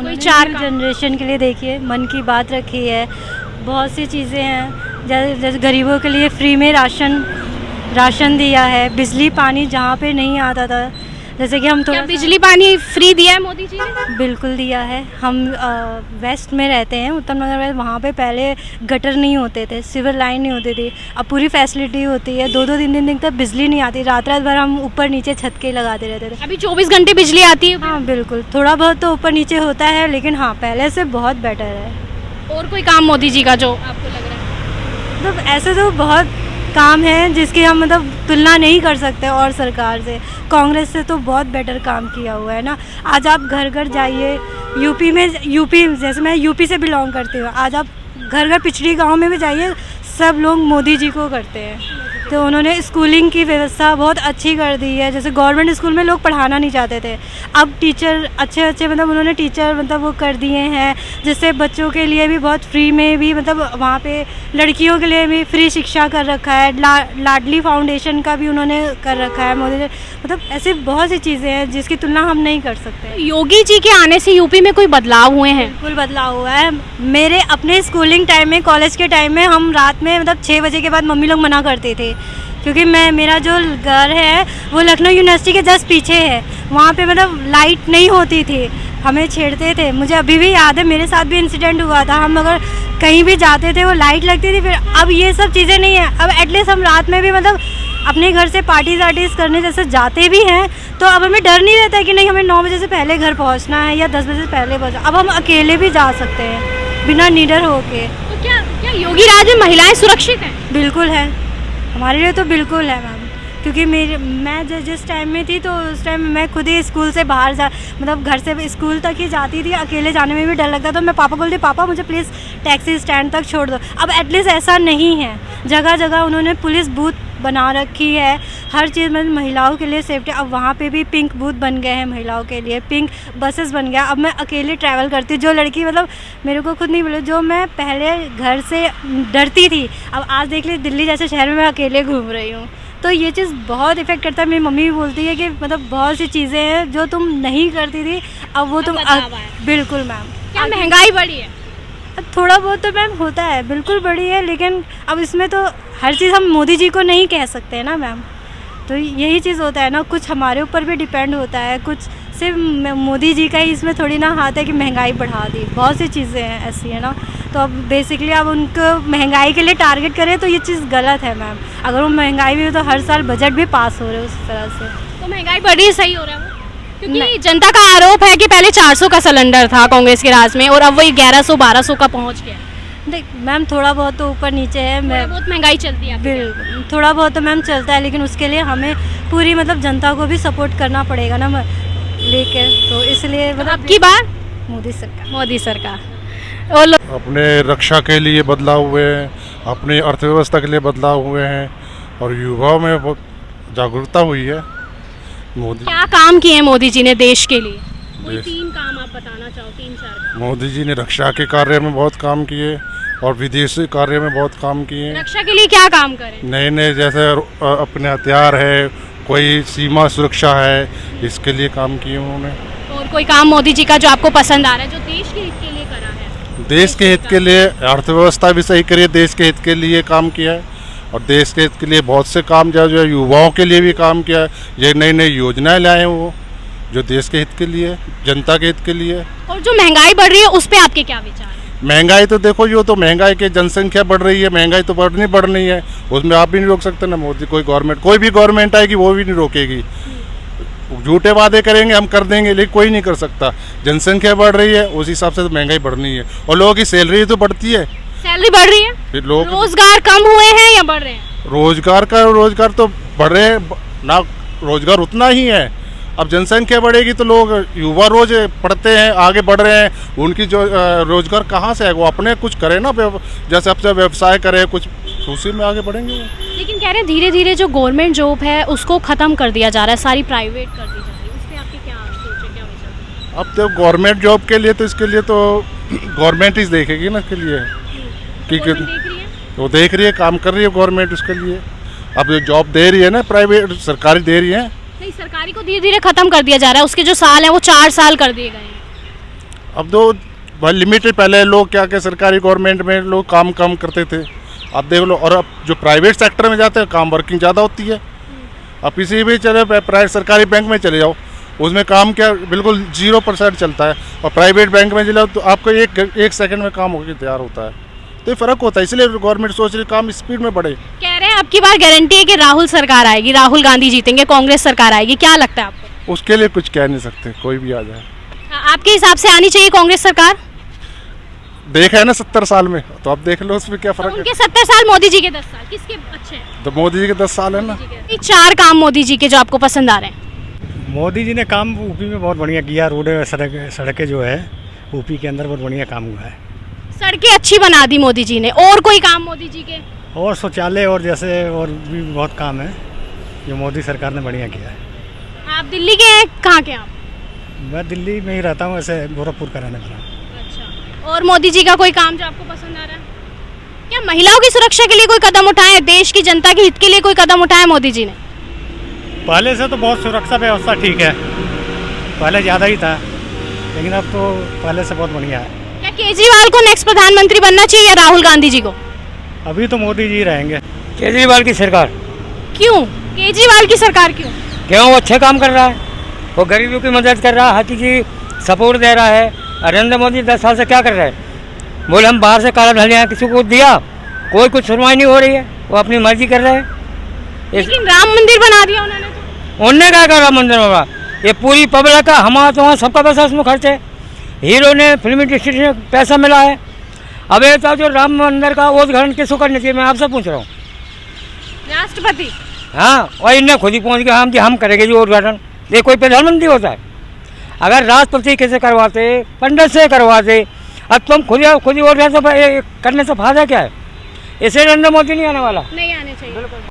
कोई चार जनरेशन के लिए देखिए मन की बात रखी है, बहुत सी चीज़ें हैं। जैसे गरीबों के लिए फ्री में राशन दिया है, बिजली पानी जहाँ पे नहीं आता था, जैसे कि हम क्या बिजली पानी फ्री दिया है मोदी जी ने? बिल्कुल दिया है। हम वेस्ट में रहते हैं, उत्तम नगर वेस्ट, वहाँ पे पहले गटर नहीं होते थे, सिवर लाइन नहीं होती थी, अब पूरी फैसिलिटी होती है। 2-2 दिन तक बिजली नहीं आती, रात भर हम ऊपर नीचे छत के लगाते रहते थे। अभी 24 घंटे बिजली आती है। हाँ बिल्कुल, थोड़ा बहुत तो ऊपर नीचे होता है, लेकिन हाँ पहले से बहुत बेटर है। और कोई काम मोदी जी का जो आपको लग रहा है? मतलब ऐसे तो बहुत काम है जिसकी हम मतलब तुलना नहीं कर सकते और सरकार से। कांग्रेस से तो बहुत बेटर काम किया हुआ है ना। आज आप घर घर जाइए, यूपी जैसे मैं यूपी से बिलोंग करती हूँ, आज आप घर घर पिछड़ी गांव में भी जाइए, सब लोग मोदी जी को करते हैं। तो उन्होंने स्कूलिंग की व्यवस्था बहुत अच्छी कर दी है। जैसे गवर्नमेंट स्कूल में लोग पढ़ाना नहीं चाहते थे, अब टीचर अच्छे मतलब उन्होंने टीचर मतलब वो कर दिए हैं, जिससे बच्चों के लिए भी बहुत फ्री में भी मतलब वहाँ पे लड़कियों के लिए भी फ्री शिक्षा कर रखा है। लाडली फाउंडेशन का भी उन्होंने कर रखा है मोदी जी। मतलब ऐसी बहुत सी चीज़ें हैं जिसकी तुलना हम नहीं कर सकते। योगी जी के आने से यूपी में कोई बदलाव हुए हैं? बिल्कुल बदलाव हुआ है। मेरे अपने स्कूलिंग टाइम में, कॉलेज के टाइम में, हम रात में मतलब 6 बजे के बाद मम्मी लोग मना करते थे, क्योंकि मेरा जो घर है वो लखनऊ यूनिवर्सिटी के जस्ट पीछे है। वहाँ पे मतलब लाइट नहीं होती थी, हमें छेड़ते थे। मुझे अभी भी याद है, मेरे साथ भी इंसिडेंट हुआ था। हम अगर कहीं भी जाते थे वो लाइट लगती थी। फिर अब ये सब चीज़ें नहीं है। अब एटलीस्ट हम रात में भी मतलब अपने घर से पार्टीज करने जैसे जाते भी हैं, तो अब हमें डर नहीं रहता है कि नहीं हमें 9 बजे से पहले घर पहुँचना है या 10 बजे से पहले पहुँचना। अब हम अकेले भी जा सकते हैं बिना निडर होके। तो क्या योगी राज में महिलाएं सुरक्षित हैं? बिल्कुल है, हमारे लिए तो बिल्कुल है मैम। क्योंकि मैं जिस टाइम में थी तो उस टाइम मैं खुद ही स्कूल से बाहर मतलब घर से स्कूल तक ही जाती थी, अकेले जाने में भी डर लगता था। तो मैं पापा बोलती, पापा मुझे प्लीज़ टैक्सी स्टैंड तक छोड़ दो। अब एटलीस्ट ऐसा नहीं है, जगह जगह उन्होंने पुलिस बूथ बना रखी है, हर चीज़ मतलब महिलाओं के लिए सेफ्टी। अब वहाँ पे भी पिंक बूथ बन गए हैं महिलाओं के लिए, पिंक बसेस बन गया। अब मैं अकेले ट्रैवल करती हूँ, जो लड़की मतलब मेरे को खुद नहीं बोले, जो मैं पहले घर से डरती थी, अब आज देख ली दिल्ली जैसे शहर में मैं अकेले घूम रही हूँ। तो ये चीज़ बहुत इफ़ेक्ट करता है। मेरी मम्मी भी बोलती है कि मतलब बहुत सी चीज़ें हैं जो तुम नहीं करती थी, अब वो तुम बिल्कुल मैम। क्या महंगाई बढ़ी है? थोड़ा बहुत तो मैम होता है, बिल्कुल बड़ी है, लेकिन अब इसमें तो हर चीज़ हम मोदी जी को नहीं कह सकते ना मैम। तो यही चीज़ होता है ना, कुछ हमारे ऊपर भी डिपेंड होता है, कुछ सिर्फ मोदी जी का ही इसमें थोड़ी ना हाथ है कि महंगाई बढ़ा दी। बहुत सी चीज़ें हैं ऐसी है ना। तो अब बेसिकली अब उनको महंगाई के लिए टारगेट करें तो ये चीज़ गलत है मैम। अगर वो महंगाई भी हो तो हर साल बजट भी पास हो रहे उस तरह से। तो महंगाई बढ़ी है, सही हो रहा है वो? क्योंकि जनता का आरोप है कि पहले 400 का सिलेंडर था कांग्रेस के राज में, और अब वही 1100-1200 का पहुंच गया। देख मैम, थोड़ा बहुत तो ऊपर नीचे है, मैं बहुत महंगाई चलती है। बिल्कुल थोड़ा बहुत तो मैम चलता है, लेकिन उसके लिए हमें पूरी मतलब जनता को भी सपोर्ट करना पड़ेगा ना लेके। तो इसलिए मतलब अब की बार मोदी सरकार और अपने रक्षा के लिए बदलाव हुए हैं, अपनी अर्थव्यवस्था के लिए बदलाव हुए हैं, और युवाओं में बहुत जागरूकता हुई है। मोदी क्या काम किए हैं मोदी जी ने देश के लिए? कोई 3 काम आप बताना चाहो, 3-4 काम। मोदी जी ने रक्षा के कार्य में बहुत काम किए और विदेशी कार्य में बहुत काम किए। रक्षा के लिए क्या काम करें? नए नए जैसे अपने हथियार है, कोई सीमा सुरक्षा है, इसके लिए काम किए उन्होंने। और कोई काम मोदी जी का जो आपको पसंद आ रहा है, जो देश के हित के लिए करा है? देश के हित के लिए अर्थव्यवस्था भी सही करिए, देश के हित के लिए काम किया है, और देश के हित के लिए बहुत से काम जो है युवाओं के लिए भी काम किया है। ये नई नई योजनाएं लाए हैं वो, जो देश के हित के लिए, जनता के हित के लिए। और जो महंगाई बढ़ रही है उस पे आपके क्या विचार हैं? महंगाई तो देखो, यो तो महंगाई के जनसंख्या बढ़ रही है, महंगाई तो बढ़नी है, उसमें आप भी नहीं रोक सकते ना। मोदी कोई भी गवर्नमेंट आएगी वो भी नहीं रोकेगी। झूठे वादे करेंगे हम कर देंगे, लेकिन कोई नहीं कर सकता। जनसंख्या बढ़ रही है, उस हिसाब से तो महंगाई बढ़नी है, और लोगों की सैलरी तो बढ़ती है। सैलरी बढ़ रही है, फिर लोग रोजगार कम हुए हैं या बढ़ रहे हैं? रोजगार तो बढ़ रहे हैं ना, रोजगार उतना ही है। अब जनसंख्या बढ़ेगी तो लोग, युवा रोज पढ़ते हैं, आगे बढ़ रहे हैं, उनकी जो रोजगार कहाँ से है, वो अपने कुछ करें ना, जैसे अब से व्यवसाय करें कुछ, उसी में आगे बढ़ेंगे। लेकिन कह रहे हैं धीरे धीरे जो गवर्नमेंट जॉब है उसको खत्म कर दिया जा रहा है, सारी प्राइवेट कर दी जा रही है, उस पर आपके क्या सोच है, क्या विचार? अब तो गवर्नमेंट जॉब के लिए तो इसके लिए तो गवर्नमेंट ही देखेगी ना, इसके लिए क्योंकि वो देख रही है, काम कर रही है गवर्नमेंट उसके लिए। अब जो जॉब दे रही है ना, प्राइवेट सरकारी दे रही है। नहीं, सरकारी को धीरे धीरे खत्म कर दिया जा रहा है, उसके जो साल हैं वो 4 साल कर दिए गए हैं। अब तो भाई लिमिटेड, पहले लोग क्या क्या सरकारी गवर्नमेंट में लोग काम कम करते थे, अब देख लो। और अब जो प्राइवेट सेक्टर में जाते हैं काम वर्किंग ज़्यादा होती है। अब किसी भी चले प्राइवेट सरकारी बैंक में चले जाओ, उसमें काम क्या बिल्कुल 0% चलता है, और प्राइवेट बैंक में चले तो आपको एक सेकंड में काम होकर तैयार होता है। तो ये फ़र्क होता है, इसलिए गवर्नमेंट सोच रही काम स्पीड में बढ़े। कह रहे हैं अब की बार गारंटी है कि राहुल सरकार आएगी, राहुल गांधी जीतेंगे, कांग्रेस सरकार आएगी, क्या लगता है आपको? उसके लिए कुछ कह नहीं सकते, कोई भी आ जाए। आपके हिसाब से आनी चाहिए कांग्रेस सरकार? देखा है ना 70 साल में, तो अब देख लो उसमें क्या फ़र्क है। उनके 70 साल, मोदी जी के 10 साल, किसके अच्छे हैं? तो मोदी जी के 10 साल है ना। 4 काम मोदी जी के जो आपको पसंद आ रहे हैं। मोदी जी ने काम यूपी में बहुत बढ़िया किया। रोडें सड़कें जो है यूपी के अंदर बहुत बढ़िया काम हुआ है। सड़कें अच्छी बना दी मोदी जी ने, और कोई काम मोदी जी के? और शौचालय और जैसे और भी बहुत काम है जो मोदी सरकार ने बढ़िया किया है। आप दिल्ली के हैं, कहाँ के आप? मैं दिल्ली में ही रहता हूँ, ऐसे गोरखपुर का रहने वाला हूँ। अच्छा, और मोदी जी का कोई काम जो आपको पसंद आ रहा है? क्या महिलाओं की सुरक्षा के लिए कोई कदम उठाए, देश की जनता के हित के लिए कोई कदम उठाए मोदी जी ने? पहले से तो बहुत सुरक्षा व्यवस्था ठीक है, पहले ज़्यादा ही था, लेकिन अब तो पहले से बहुत बढ़िया है। क्या केजरीवाल को नेक्स्ट प्रधानमंत्री बनना चाहिए या राहुल गांधी जी को? अभी तो मोदी जी रहेंगे। केजरीवाल की सरकार। क्यों केजरीवाल की सरकार क्यों? क्यों? वो अच्छे काम कर रहा है, वो गरीबों की मदद कर रहा है, हर चीज़ की सपोर्ट दे रहा है। नरेंद्र मोदी 10 साल से क्या कर रहे हैं? बोले हम बाहर से काला धन किसी को दिया, कोई कुछ सुनवाई नहीं हो रही है, वो अपनी मर्जी कर रहे हैं। लेकिन राम मंदिर बना दिया उन्होंने तो। उनने क्या करा मंदिर होगा? ये पूरी पब्लिक का, हमारा तो वहाँ सबका पैसा उसमें खर्च है। हीरो ने फिल्मी इंडस्ट्री से पैसा मिला है। अब ये था जो राम मंदिर का उद्घाटन किसको करना चाहिए, मैं आपसे पूछ रहा हूँ। राष्ट्रपति। हाँ, और इन्हें खुद ही पहुँच गया हम करेंगे जी उद्घाटन। ये कोई प्रधानमंत्री होता है? अगर राष्ट्रपति कैसे करवाते, पंडित से करवाते, अब तुम खुद ही उद्घाटन करने से फायदा क्या है? इसे नरेंद्र मोदी नहीं आने वाला। नहीं आने चाहिए।